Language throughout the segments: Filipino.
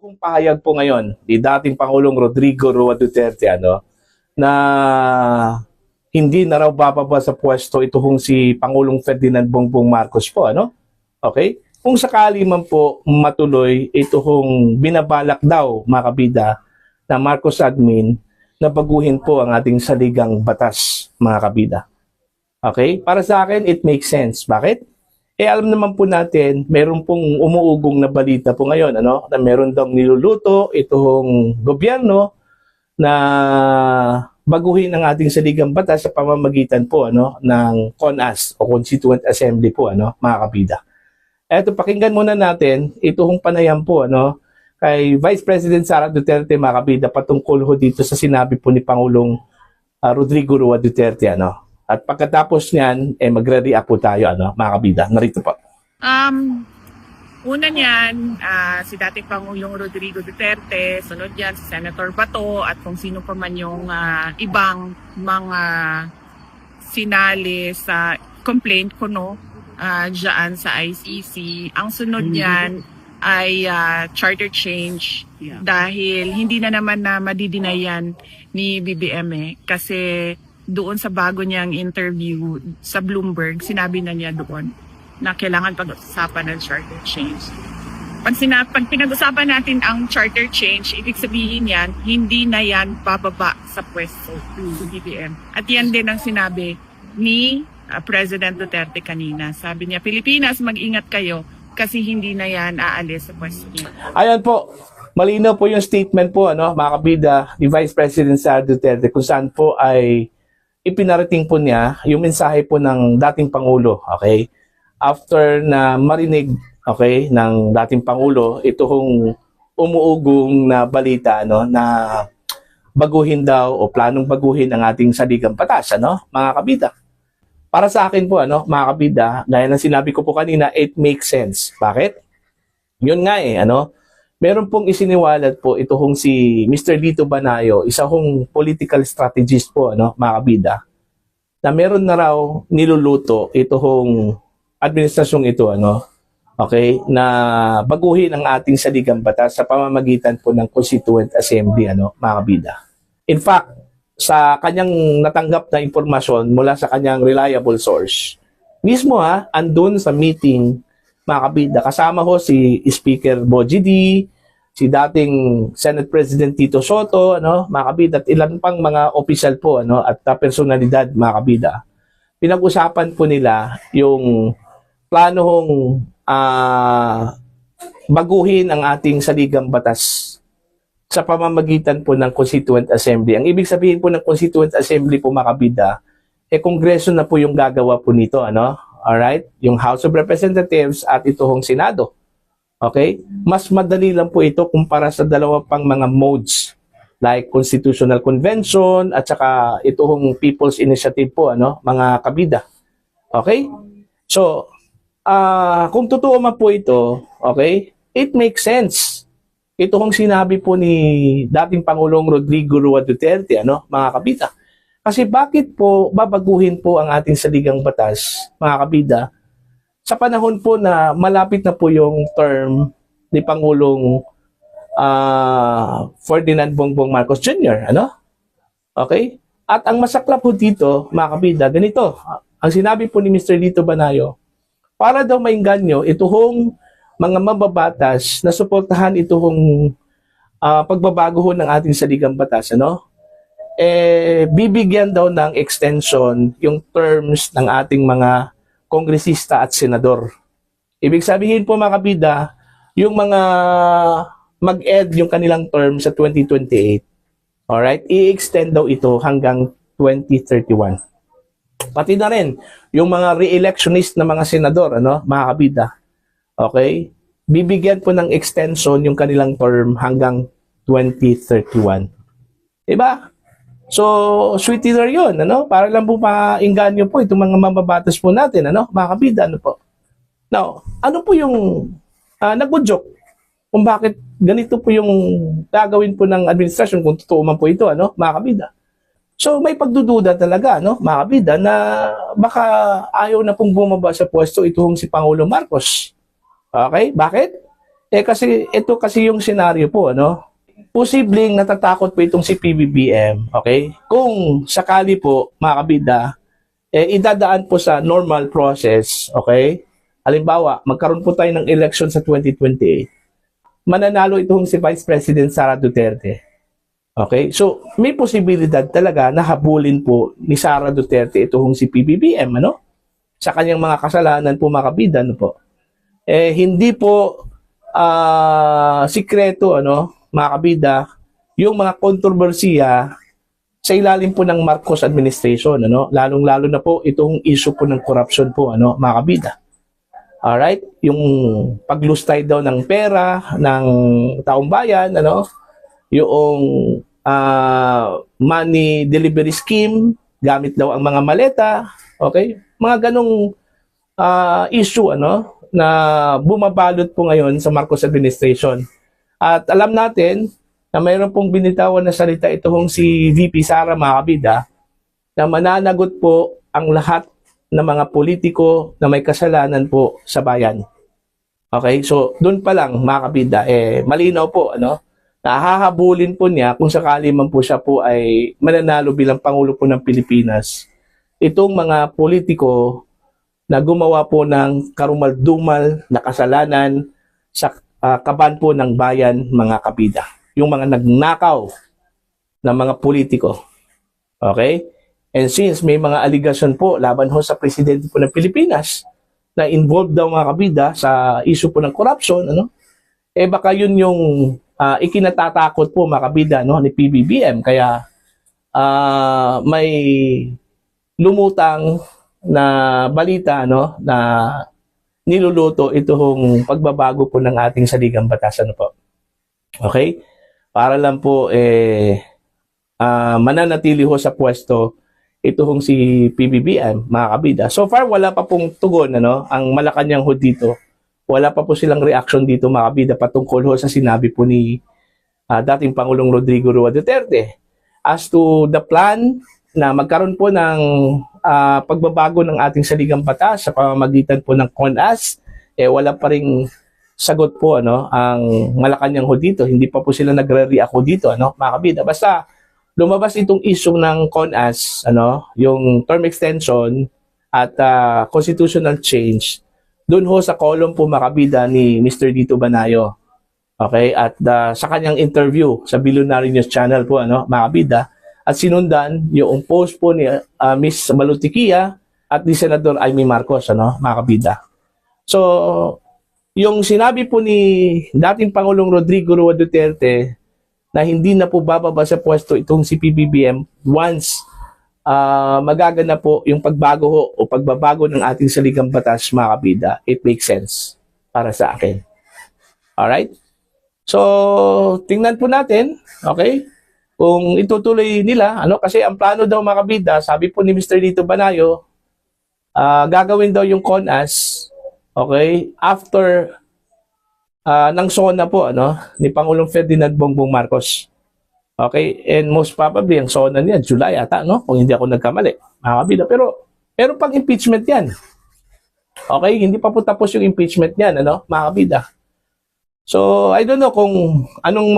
Kung pahayag po ngayon ni dating Pangulong Rodrigo Roa Duterte na hindi na raw bababa sa pwesto ito hong si Pangulong Ferdinand Bongbong Marcos po Okay? Kung sakali man po matuloy ito hong binabalak daw mga kabida na Marcos admin na baguhin po ang ating saligang batas mga kabida. Okay? Para sa akin it makes sense. Bakit? Alam naman po natin, meron pong umuugong na balita po ngayon, na meron daw niluluto itong gobyerno na baguhin ang ating saligang batas sa pamamagitan po ng CONAS o Constituent Assembly po mga kabida. Eto, pakinggan muna natin itong panayam po kay Vice President Sara Duterte mga kabida patungkol ho dito sa sinabi po ni Pangulong Rodrigo Roa Duterte At pagkatapos niyan, magre-react po tayo, mga kabida. Narito po. Una niyan, si dating Pangulong Rodrigo Duterte, sunod yan si Senator Bato, at kung sino pa man yung ibang mga sinali sa complaint ko, dyan sa ICC. Ang sunod niyan ay charter change dahil hindi na naman na madidinayan ni BBM kasi doon sa bago niyang interview sa Bloomberg, sinabi na niya doon na kailangan pag-usapan ng charter change. Pag pinag-usapan natin ang charter change, ibig sabihin yan, hindi na yan bababa sa pwesto sa BBM. At yan din ang sinabi ni President Duterte kanina. Sabi niya, Pilipinas, mag-ingat kayo kasi hindi na yan aalis sa pwesto niya. Ayan po. Malinaw po yung statement po, mga kabida, ni Vice President Sara Duterte kung saan po ay ipinarating po niya yung mensahe po ng dating Pangulo, okay? After na marinig, okay, ng dating Pangulo, ito hong umuugong na balita, na baguhin daw o planong baguhin ang ating saligang batas, mga kabida. Para sa akin po, mga kabida, gaya ng sinabi ko po kanina, it makes sense. Bakit? Yun nga meron pong isiniwalat po ito hong si Mr. Lito Banayo, isa hong political strategist po, mga kabida, na meron na raw niluluto ito hong administrasyong ito, okay, na baguhin ang ating saligang batas sa pamamagitan po ng Constituent Assembly, mga kabida. In fact, sa kanyang natanggap na impormasyon mula sa kanyang reliable source, mismo andun sa meeting, mga kabida, kasama ho si Speaker Bogie D, si dating Senate President Tito Soto, mga kabida, at ilan pang mga opisyal po, at personalidad, mga kabida. Pinag-usapan po nila yung plano hong baguhin ang ating saligang batas sa pamamagitan po ng Constituent Assembly. Ang ibig sabihin po ng Constituent Assembly po, mga kabida, Kongreso na po yung gagawa po nito, Alright? Yung House of Representatives at ito hong Senado. Okay? Mas madali lang po ito kumpara sa dalawa pang mga modes like Constitutional Convention at saka ito hong People's Initiative po, mga kabida. Okay? So, kung totoo man po ito, okay, it makes sense. Ito hong sinabi po ni dating Pangulong Rodrigo Roa Duterte, mga kabida. Kasi bakit po babaguhin po ang ating saligang batas, mga kabida, sa panahon po na malapit na po yung term ni Pangulong Ferdinand Bongbong Marcos Jr., Okay? At ang masaklap po dito, mga kabida, ganito. Ang sinabi po ni Mr. Lito Banayo, para daw maingganyo, ito hong mga mababatas na suportahan ito hong pagbabago ho ng ating saligang batas, bibigyan daw ng extension yung terms ng ating mga kongresista at senador. Ibig sabihin po, mga kabida, yung mga mag-end yung kanilang term sa 2028, alright, i-extend daw ito hanggang 2031. Pati na rin yung mga re-electionist na mga senador, mga kabida, okay, bibigyan po ng extension yung kanilang term hanggang 2031. Diba? So, sweetener yun, para lang po maingganyo po itong mga mababatas po natin, mga kabida, po. Now, ano po yung nagbudyok kung bakit ganito po yung gagawin po ng administrasyon kung totoo man po ito, mga kabida. So, may pagdududa talaga, mga kabida, na baka ayaw na pong bumaba sa pwesto itong si Pangulong Marcos. Okay? Bakit? Kasi ito kasi yung senaryo po, ano? Posibleng natatakot po itong si PBBM, okay? Kung sakali po, mga kabida, idadaan po sa normal process, okay? Halimbawa, magkaroon po tayo ng election sa 2028. Mananalo itong si Vice President Sara Duterte. Okay? So, may posibilidad talaga na habulin po ni Sara Duterte itong si PBBM, ano? Sa kanyang mga kasalanan po, mga kabida, ano po? Hindi po sikreto, ano, mga kabida, yung mga kontrobersiya sa ilalim po ng Marcos administration, ano, lalong-lalo na po itong issue po ng corruption po, ano, mga kabida. Alright? Yung paglustay daw ng pera ng taong bayan, ano, yung money delivery scheme, gamit daw ang mga maleta, okay? Mga ganong issue, ano, na bumabalot po ngayon sa Marcos administration. At alam natin na mayroon pong binitawan na salita itong si VP Sara, mga kabida, na mananagot po ang lahat ng mga politiko na may kasalanan po sa bayan. Okay? So, doon pa lang, mga kabida, malinaw po, ano, nahahabulin po niya kung sakali man po siya po ay mananalo bilang Pangulo po ng Pilipinas. Itong mga politiko na gumawa po ng karumal-dumal na kasalanan sa kaban po ng bayan, mga kabida. Yung mga nagnakaw na mga politiko. Okay? And since may mga allegation po laban ho sa presidente po ng Pilipinas na involved daw, mga kabida, sa issue po ng corruption, ano? Baka yun yung ikinatatakot po, mga kabida, no, ni PBBM. Kaya may lumutang na balita, no, na niluluto itong pagbabago po ng ating saligang batas, ano po. Okay? Para lang po mananatili ho sa pwesto itong si PBBM, mga kabida. So far wala pa pong tugon, ano, ang Malacanang ho dito. Wala pa po silang reaction dito, mga kabida, patungkol ho sa sinabi po ni dating Pangulong Rodrigo Roa Duterte as to the plan na magkaroon po ng pagbabago ng ating saligang batas sa pamamagitan po ng CONAS. Wala pa ring sagot po, ano, ang Malacanang ho dito. Hindi pa po sila nagre-react ho dito, ano, mga kabida. Basta lumabas itong issue ng CONAS, ano, yung term extension at constitutional change, doon ho sa column po, mga kabida, ni Mr. Dito Banayo. Okay? At sa kanyang interview sa Billionaire News Channel po, ano, mga kabida, at sinundan yung post po ni Miss Malutikia at ni Senador Amy Marcos, ano, mga kabida. So, yung sinabi po ni dating Pangulong Rodrigo Roa Duterte na hindi na po bababa sa pwesto itong si PBBM once magaganap po yung pagbago ho, o pagbabago ng ating saligang batas, mga kabida, it makes sense para sa akin. Alright? So, tingnan po natin, okay, kung itutuloy nila, ano, kasi ang plano daw, mga kabida, sabi po ni Mr. Dito Banayo, gagawin daw yung CONAS, okay, after ng SONA po, ano, ni Pangulong Ferdinand Bongbong Marcos. Okay, and most probably ang SONA niya July ata, no, kung hindi ako nagkamali, mga kabida. Pero pag impeachment yan. Okay, hindi pa po tapos yung impeachment niyan, ano, mga kabida. So, I don't know kung anong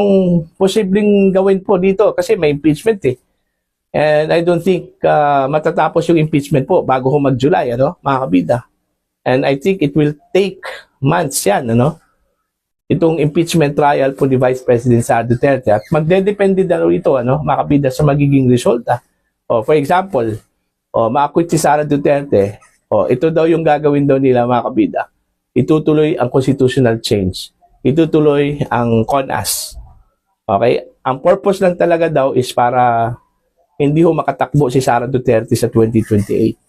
posibleng gawin po dito kasi may impeachment eh. And I don't think matatapos yung impeachment po bago ho mag-July, ano, mga kabida. And I think it will take months yan, ano, itong impeachment trial po ni Vice President Sara Duterte. At magdedepende daw ito, ano, mga kabida, sa magiging resulta. O, for example, ma-acquit si Sara Duterte, ito daw yung gagawin daw nila, mga kabida. Itutuloy ang constitutional change. Itutuloy ang CONAS. Okay? Ang purpose lang talaga daw is para hindi ho makatakbo si Sara Duterte sa 2028.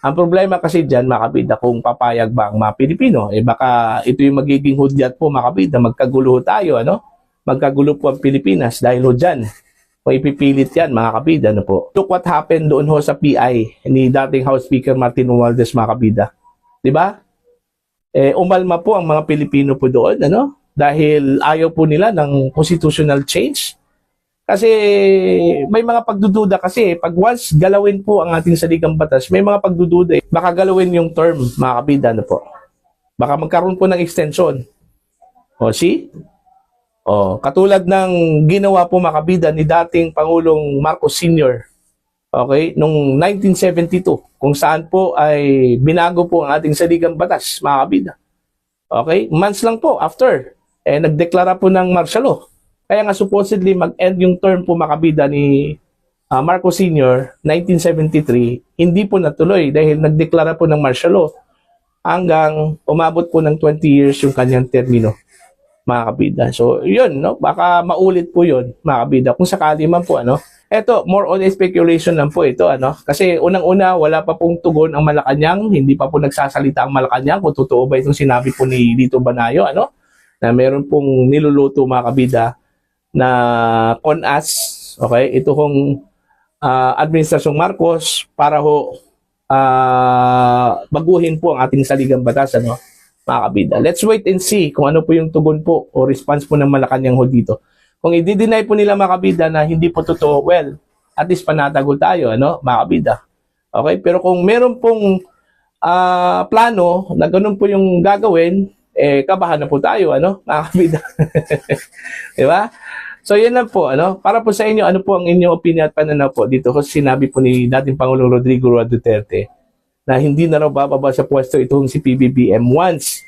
Ang problema kasi dyan, mga kabida, kung papayag ba ang mga Pilipino, baka ito yung magiging hudyat po, mga kabida, magkagulo tayo, ano? Magkagulo po ang Pilipinas dahil ho dyan. Kung ipipilit yan, mga kabida, ano po. Look what happened doon ho sa PI ni dating House Speaker Martin Romualdez, mga kabida. Diba? Umalma po ang mga Pilipino po doon, ano? Dahil ayaw po nila ng constitutional change. Kasi may mga pagdududa kasi pag once galawin po ang ating saligang batas, may mga pagdududa eh. Baka galawin yung term, mga kabida, ano po. Baka magkaroon po ng extension. O, see? O, katulad ng ginawa po mga kabida ni dating Pangulong Marcos Sr. Okay, noong 1972, kung saan po ay binago po ang ating saligang batas, mga kabida. Okay, months lang po after, nagdeklara po ng martial law. Kaya nga supposedly mag-end yung term po mga kabida ni Marcos Sr. 1973, hindi po natuloy dahil nagdeklara po ng martial law hanggang umabot po ng 20 years yung kanyang termino, mga kabida. So, yun, no? Baka maulit po yun, mga kabida. Kung sakali man po, ano? Eto, more on speculation lang po ito, ano? Kasi unang-una, wala pa pong tugon ang Malacanang, hindi pa po nagsasalita ang Malacanang, kung totoo ba itong sinabi po ni Lito Banayo, ano? Na meron pong niluluto, mga kabida, na CONAS, okay? Ito hong Administrasyong Marcos para ho baguhin po ang ating saligang batas, ano, mga kabida. Let's wait and see kung ano po yung tugon po o response po ng Malacanang ho dito. Kung i-deny po nila mga kabida na hindi po totoo, well, at least panatagol tayo, ano, mga kabida. Okay? Pero kung meron pong plano na ganun po yung gagawin, kabahan na po tayo, ano, mga kabida. Di ba? So, yan lang po, ano. Para po sa inyo, ano po ang inyong opinion at pananaw po dito? Kasi sinabi po ni dating Pangulong Rodrigo Roa Duterte na hindi na raw bababa sa pwesto itong si PBBM once,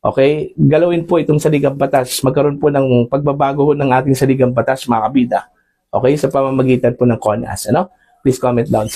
okay, galawin po itong saligang batas. Magkaroon po ng pagbabago ng ating saligang batas, mga kabida. Okay, sa pamamagitan po ng CONAS, ano? Please comment down.